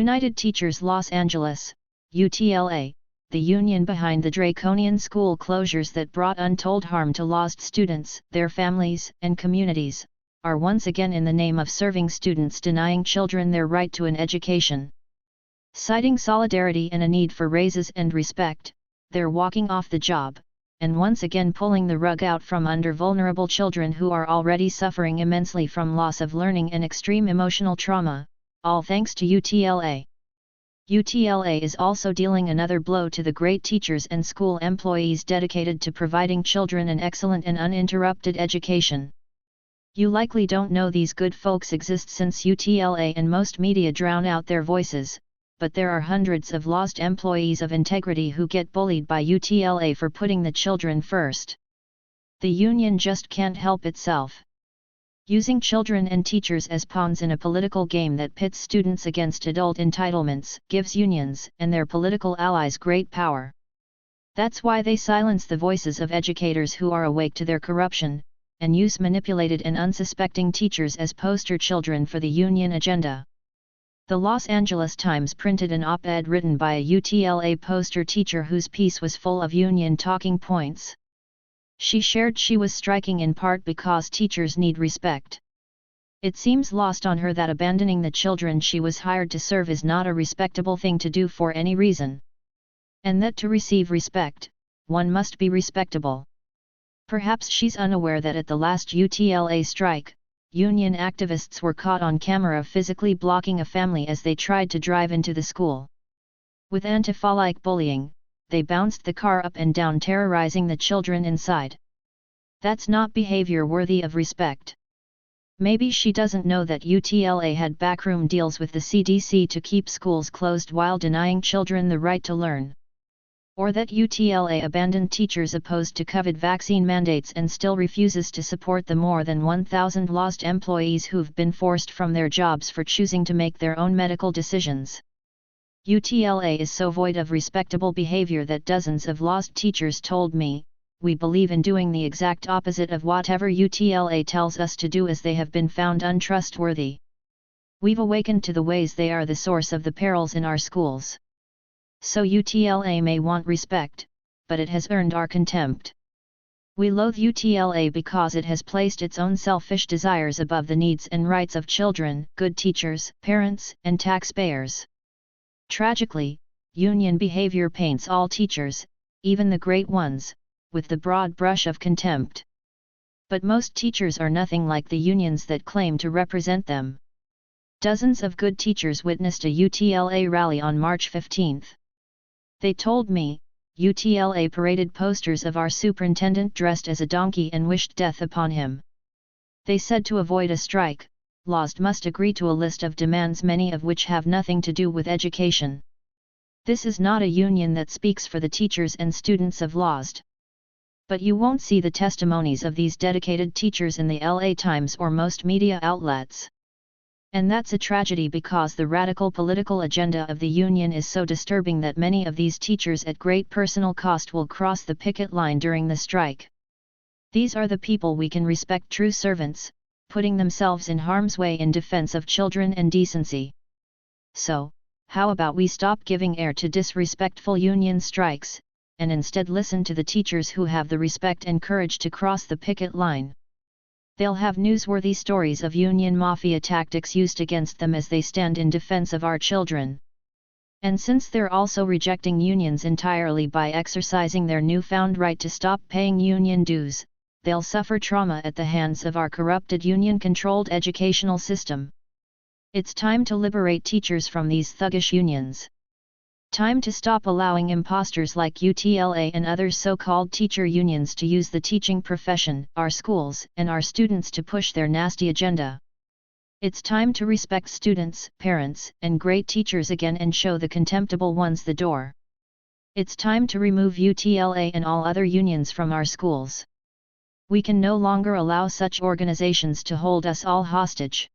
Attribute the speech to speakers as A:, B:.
A: United Teachers Los Angeles, UTLA, the union behind the draconian school closures that brought untold harm to lost students, their families, and communities, are once again in the name of serving students denying children their right to an education. Citing solidarity and a need for raises and respect, they're walking off the job, and once again pulling the rug out from under vulnerable children who are already suffering immensely from loss of learning and extreme emotional trauma, all thanks to UTLA. UTLA is also dealing another blow to the great teachers and school employees dedicated to providing children an excellent and uninterrupted education. You likely don't know these good folks exist since UTLA and most media drown out their voices, but there are hundreds of lost employees of integrity who get bullied by UTLA for putting the children first. The union just can't help itself. Using children and teachers as pawns in a political game that pits students against adult entitlements gives unions and their political allies great power. That's why they silence the voices of educators who are awake to their corruption, and use manipulated and unsuspecting teachers as poster children for the union agenda. The Los Angeles Times printed an op-ed written by a UTLA poster teacher whose piece was full of union talking points. She shared she was striking in part because teachers need respect. It seems lost on her that abandoning the children she was hired to serve is not a respectable thing to do for any reason. And that to receive respect, one must be respectable. Perhaps she's unaware that at the last UTLA strike, union activists were caught on camera physically blocking a family as they tried to drive into the school. With Antifa-like bullying, they bounced the car up and down terrorizing the children inside. That's not behavior worthy of respect. Maybe she doesn't know that UTLA had backroom deals with the CDC to keep schools closed while denying children the right to learn. Or that UTLA abandoned teachers opposed to COVID vaccine mandates and still refuses to support the more than 1,000 lost employees who've been forced from their jobs for choosing to make their own medical decisions. UTLA is so void of respectable behavior that dozens of lost teachers told me, "We believe in doing the exact opposite of whatever UTLA tells us to do as they have been found untrustworthy. We've awakened to the ways they are the source of the perils in our schools. So UTLA may want respect, but it has earned our contempt. We loathe UTLA because it has placed its own selfish desires above the needs and rights of children, good teachers, parents, and taxpayers." Tragically, union behavior paints all teachers, even the great ones, with the broad brush of contempt. But most teachers are nothing like the unions that claim to represent them. Dozens of good teachers witnessed a UTLA rally on March 15. They told me, UTLA paraded posters of our superintendent dressed as a donkey and wished death upon him. They said to avoid a strike, LOST must agree to a list of demands, many of which have nothing to do with education. This is not a union that speaks for the teachers and students of LOST. But you won't see the testimonies of these dedicated teachers in the LA Times or most media outlets. And that's a tragedy because the radical political agenda of the union is so disturbing that many of these teachers at great personal cost will cross the picket line during the strike. These are the people we can respect, true servants, putting themselves in harm's way in defense of children and decency. So, how about we stop giving air to disrespectful union strikes, and instead listen to the teachers who have the respect and courage to cross the picket line? They'll have newsworthy stories of union mafia tactics used against them as they stand in defense of our children. And since they're also rejecting unions entirely by exercising their newfound right to stop paying union dues, they'll suffer trauma at the hands of our corrupted union-controlled educational system. It's time to liberate teachers from these thuggish unions. Time to stop allowing imposters like UTLA and other so-called teacher unions to use the teaching profession, our schools, and our students to push their nasty agenda. It's time to respect students, parents, and great teachers again and show the contemptible ones the door. It's time to remove UTLA and all other unions from our schools. We can no longer allow such organizations to hold us all hostage.